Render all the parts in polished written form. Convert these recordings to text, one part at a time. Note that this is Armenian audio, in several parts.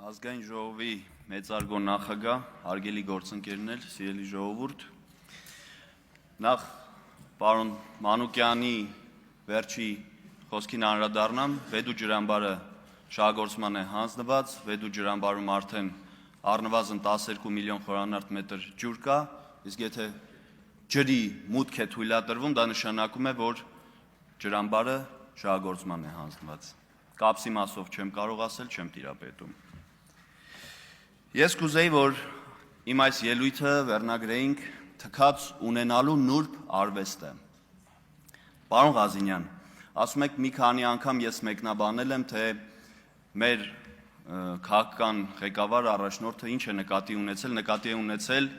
Ազգային ժողովի մեծարգո նախագահ, հարգելի գործընկերներ, սիրելի ժողովուրդ, նախ պարոն Մանուկյանի վերջի խոսքին անդրադառնամ, Վեդու ջրամբարը շահագործման է հանձնված, Վեդու ջրամբարում արդեն առնվազն 12 միլիոն խորանարդ մետր ջուր կա, իսկ եթե ջրի մուտք է թույլատրվում, դա նշանակում է, որ ջրամբարը շահագործման է հանձնված։ Կապսի մասով չեմ կարող ասել, չեմ տիրապետում։ Ես կուզեի, որ իմ այս ելույթը վերնագրեինք թքած ունենալու նուրբ արվեստը։ Պարոն Ղազինյան, ասում եք մի քանի անգամ ես մեկնաբանել եմ, թե մեր քաղաքական ղեկավար առաջնորդը ինչ է նկատի է ունեցել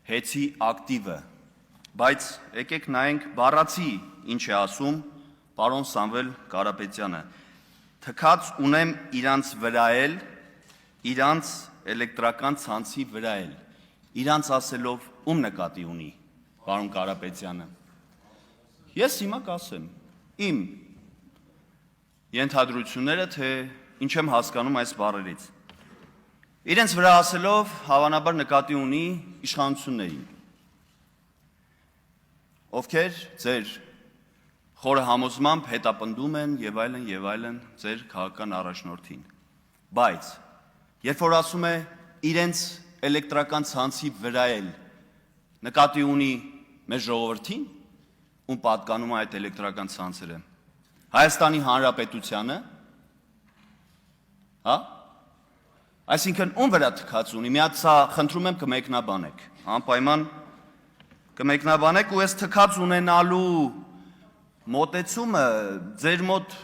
հեծի ակտիվը, բայց եկեք նայենք բառացի ինչ է ասում պարոն Սամվել Կարապետյանը։ Թքած ունեմ իրանց վրա էլ, իրանց էլեկտրական ցանցի վրա էլ, իրանց ասելով ում նկատի ունի, պարոն Կարապետյանը։ Ես հիմա կասեմ, իմ ենթադրությունները, թե ինչ եմ հասկանում այս բառերից։ Իրենց վրա ասելով հավանաբար նկատի ունի իշխանություններին, ովքեր ձեր խորը համոզմամբ հետապնդում են եւ այլն ձեր քաղաքական առաջնորդին։ Բայց երբ որ ասում է իրենց էլեկտրական ցանցի վրա էլ նկատի ունի մեր ժողովրդին, ում պատկանում է այդ էլեկտրական ցանցերը, Հայաստանի Հանրապետությանը, հա? Այսինքն ում վրա թքած ունի, մի հատ սա խնդրում եմ կմեկնաբանեք, անպայման կմեկնաբանեք ու այս թքած ունենալու մոտեցումը ձեր մոտ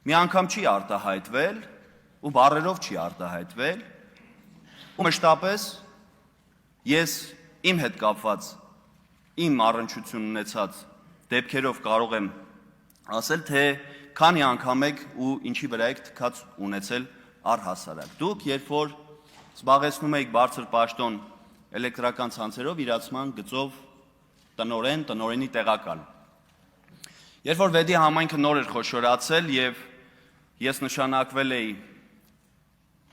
մի անգամ չի արտահայտվել ու բառերով չի արտահայտվել ու մշտապես ես իմ հետ կապված իմ առնչություն ունեցած դեպքերով կարող եմ ասել, թե քանի անգամ եք ու ինչի վրա եք թքած ունեցել առհասարակ։ Դուք երբ որ զբաղեցնում եք բարձր պաշտոն էլեկտրական ցանցերով իրացման գծով տնօրենի տեղակալ։ Երբ որ Վեդի համայնքը նոր էր խոշորացել եւ ես նշանակվել էի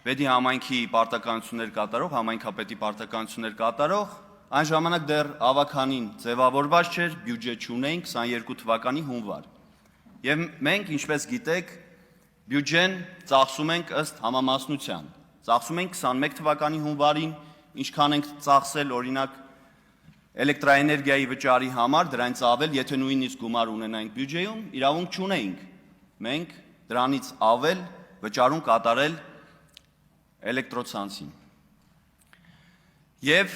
Վեդի համայնքի պարտականություններ կատարող, համայնքապետի պարտականություններ կատարող, այն ժամանակ դեռ ավականին ձևավորված չէր, բյուջե չունեինք 22 թվականի հունվար։ Եվ մենք, ինչպես գիտեք, բյուջեն ծախսում ենք ըստ համամասնության։ Ծախսում ենք 21 թվականի հունվարին, ինչքան ենք ծախսել օրինակ էլեկտրաէներգիայի վճարի համար, դրանից ավել, եթե նույնիսկ գումար ունենայինք բյուջեում, իրավունք չունեինք մենք դրանից ավել վճարում կատարել էլեկտրոցանցին։ Եվ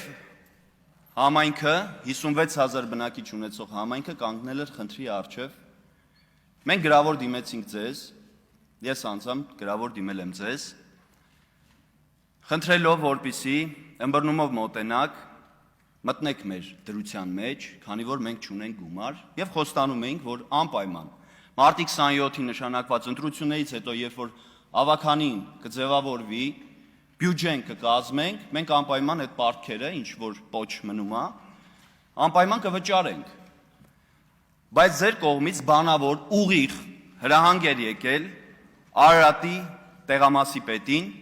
համայնքը, 56,000 բնակիչ ունեցող համայնքը կանգնել էր խնդրի առջև։ Մենք գրավոր դիմեցինք ձեզ, ես անձամբ գրավոր դիմել եմ ձեզ, խնդրելով, որպեսզի ըմբռնումով մոտենաք, մտնեք մեր դրության մեջ, քանի որ մենք չունենք գումար, եւ խոստանում էինք, որ անպայման մարտի 27-ի նշանակված ընտրություններից հետո, երբ որ ավականին կձևավորվի, բյուջեն կկազմենք, մենք անպայման այդ պարտքերը, ինչ որ պոչ մնում է, անպայման կվճարենք։ Բայց ձեր կողմից բանավոր ուղիղ հրահանգ էր եկել Արարատի տեղամասի պետին,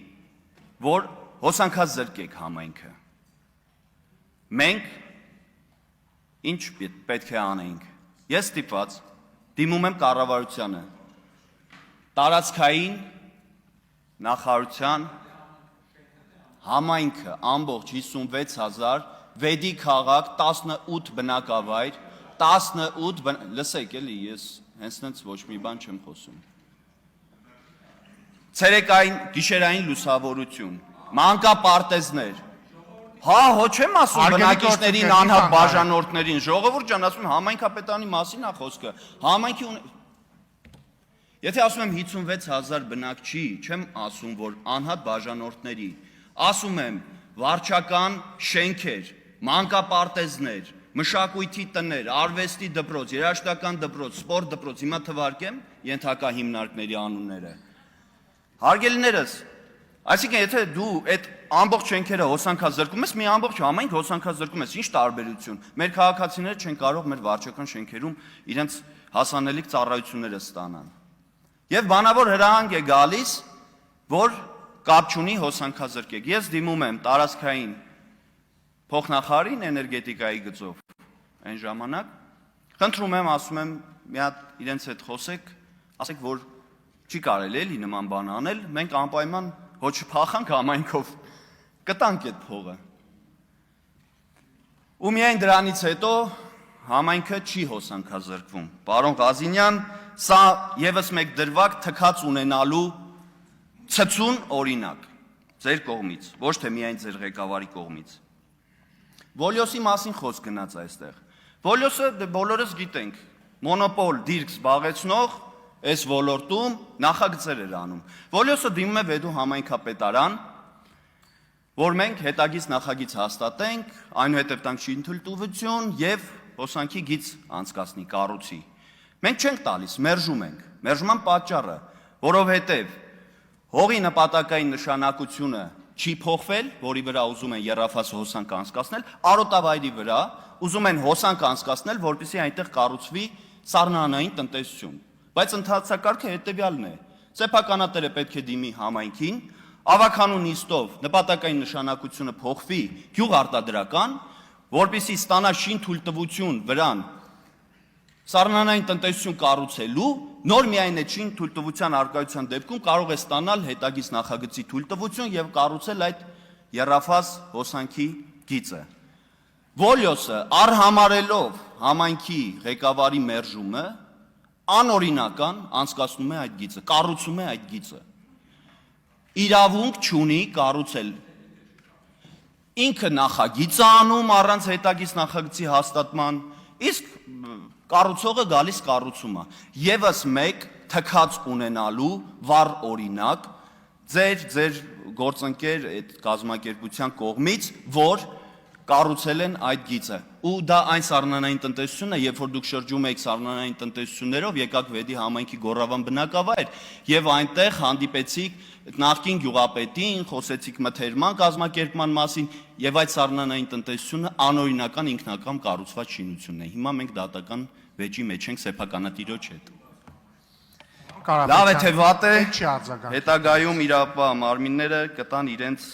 որ հոսանքած զրկեք համայնքը։ Մենք ինչ պետք է անենք։ Ես ստիպված դիմում եմ կառավարությանը, տարածքային նախարարության համայնքը ամբողջ 56,000, Վեդի քաղաք 18 բնակավայր, 18 լսեք էլի, ես հենց ոչ մի բան չեմ խոսում։ Ցերեկային գիշերային լուսավորություն, մանկապարտեզներ, հա, հո չեմ ասում բնակիչներին, անհատ բաժանորդներին, ժողովուրդ ջան, ասում եմ համայնքապետարանի մասին է խոսքը, համայնքի Եթե ասում եմ 56,000 բնակչի, չեմ ասում, որ անհատ բաժանորդների, ասում եմ վարչական շենքեր, մանկապարտեզներ, մշակույթի տներ, արվեստի դպրոց, երաժշտական դպրոց, սպորտ դպրոց, հիմա թվարկեմ ենթակա հիմնարկների անունները։ Հարգելիներս, այսինքն եթե դու այդ ամբողջ շենքերը հոսանքազրկում ես, մի ամբողջ համայնք հոսանքազրկում ես, ինչ տարբերություն։ Մեր քաղաքացիները չեն կարող մեր վարչական շենքերում իրենց հասանելիք ծառայությունները ստանան։ Եվ բանավոր հրահանգ է գալիս, որ կապ չունի հոսանքազրկեք։ Ես դիմում եմ տարածքային փոխնախարարին էներգետիկայի գծով այն ժամանակ, խնդրում եմ, ասում եմ, մի հատ իրենց հետ խոսեք, ասեք, որ չի կարելի էլի նման բան անել, մենք անպայման ոչ փախանք համայնքով, կտանք այդ փողը։ Ու միայն դրանից հետո համայնքը չի հոսանքազրկվում։ Պարոն Ղազինյան, սա եւս մեկ դրվագ թքած ունենալու ցցուն օրինակ ձեր կողմից, ոչ թե միայն ձեր ղեկավարի կողմից։ Վոլյոսի մասին խոսք գնաց այստեղ։ Վոլյոսը բոլորս գիտենք, մոնոպոլ դիրք զբաղեցնող այս ոլորտում նախագծեր էր անում։ Վոլյոսը դիմում է Վեդու համայնքապետարան, որ մենք հետագից նախագիծ հաստատենք, այնուհետև տանք շինթույլտվություն եւ հոսանքի գիծ անցկացնի կառույցի։ Մենք չենք տալիս, մերժում ենք։ Մերժման պատճառը, որովհետեւ հողի նպատակային նշանակությունը չի փոխվել, որի վրա ուզում են եռաֆաս հոսանք անցկացնել, արոտավայրի վրա ուզում են հոսանք անցկացնել, որպեսզի այնտեղ կառուցվի սառնանային տնտեսություն։ Բայց ընթացակարգը հետևյալն է. սեփականատերը պետք է դիմի համայնքին, ավականու նիստով նպատակային նշանակությունը փոխվի գյուղարտադրական, որպեսզի ստանա շինթույլտվություն վրան սառնանային տնտեսություն կառուցելու, նոր միայն այդ շինթույլտվության արկայության դեպքում կարող է ստանալ հետագից նախագծի թույլտվություն եւ կառուցել այդ եռաֆաս հոսանքի գիծը։ Վոլյոսը արհամարելով համայնքի ղեկավարի մերժումը անօրինական անցկացնում է այդ գիծը, կառուցում է այդ գիծը։ Իրավունք չունի կառուցել։ Ինքը նախագիծ է անում առանց հետագից նախագծի հաստատման, իսկ կառուցողը գալիս կառուցում է։ Եվս մեկ թքած ունենալու վառ օրինակ ձեր գործընկեր այդ կազմակերպության կողմից, որ կառուցել են այդ գիծը։ Ու դա այն սառնանային տնտեսությունն է, երբ որ դուք շրջում եք սառնանային տնտեսություններով, եկաք Վեդի համայնքի Գոռավան բնակավայր եւ այնտեղ հանդիպեցիք նախկին գյուղապետին, խոսեցիք մթերման կազմակերպման մասին եւ այդ սառնանային տնտեսությունը անօրինական ինքնակամ կառուցված շինությունն է։ Հիմա մենք դատական վեճի մեջ ենք սեփականատիրոջ հետ։ Լավ է թե վատ է, հետագայում իրապահ մարմինները կտան իրենց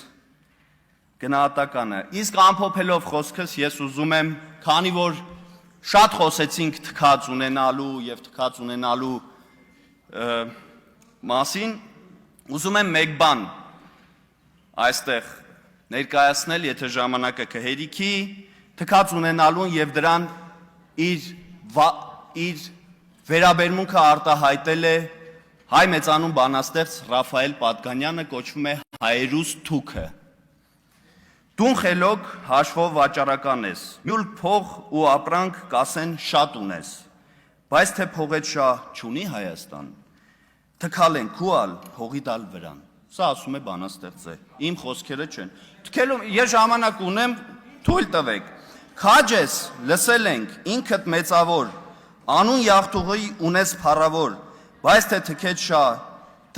գնահատականը։ Իսկ ամփոփելով խոսքս ես ուզում եմ, քանի որ շատ խոսեցինք թքած ունենալու եւ թքած ունենալու մասին, ուզում եմ մեկ բան այստեղ ներկայացնել, եթե ժամանակը կհերիքի, թքած ունենալուն եւ դրան իր վերաբերմունքը արտահայտել է հայ մեծանուն բանաստեղծ Ռաֆայել Պատկանյանը, կոչվում է Հայերուս թուքը։ Դուն խելոք հաշվով վաճառական ես, մյուլ փող ու ապրանք կասեն շատ ունես, բայց թե փողետ շահ չունի Հայաստան, թքալ են քուալ փողի տալ վրան։ Սա ասում է բանաստեղծը, իմ խոսքերը չեն։ Թքելում ես ժամանակ ունեմ, թույլ տվեք։ Քաջ ես, լսել ենք, ինքդ մեծավոր, անուն յաղթուղի ունես փառավոր, բայց թե թքետ շահ,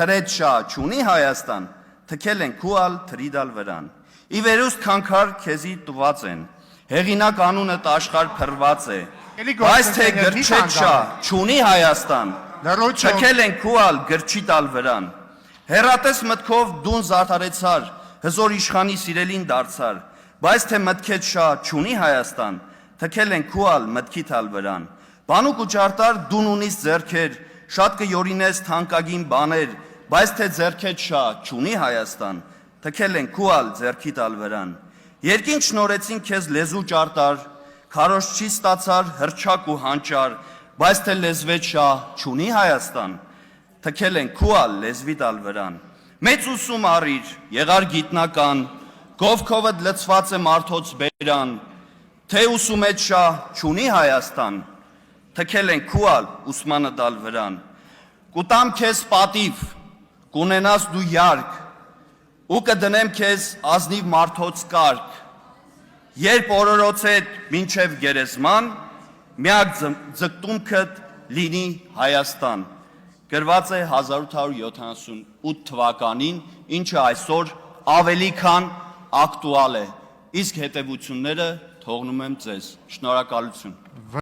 թրետ շահ չունի Հայաստան, թքել են քուալ թրիդալ վրան։ Ի վերուստ քանքար քեզի տված են, հեղինակ անունդ աշխարհ փրված է, բայց թե գրչետ շահ չունի Հայաստան, թքել են քուալ գրչի տալ վրան։ Հեռատես մտքով դուն զարդարեցար, հզոր իշխանի սիրելին դարձար, բայց թե մտքետ շահ չունի Հայաստան, թքել են քուալ մտքի տալ վրան։ Բանուկ ու ճարտար դուն ունիս ձեռքեր, շատ կյորինես թանկագին բաներ, բայց թե ձեռքետ շահ չունի Հայաստան, թքել են քուալ ձեռքի տալ վրան։ Երկինք շնորեցին քեզ լեզու ճարտար, քարոշ չի ստացար հրճակ ու հանճար, բայց թե լեզվետ շահ չունի Հայաստան, թքել են քուալ լեզվի տալ վրան։ Մեծ ուսում առիր, եղար գիտնական, գովքովդ լցված է մարդոց բերան, թե ուսումետ շահ չունի Հայաստան, թքել են քուալ ուսմանը տալ վրան։ Կուտամ քեզ պատիվ, կունենաս դու յարկ, ու կդնեմ քեզ ազնիվ մարդոց կարգ, երբ օրորոցեդ մինչև գերեզման, միակ ձգտումքդ լինի Հայաստան։ Գրված է 1878 թվականին, ինչը այսօր ավելի քան ակտուալ է, իսկ հետևությունները թողնում եմ ձեզ։ Շնորհակալություն։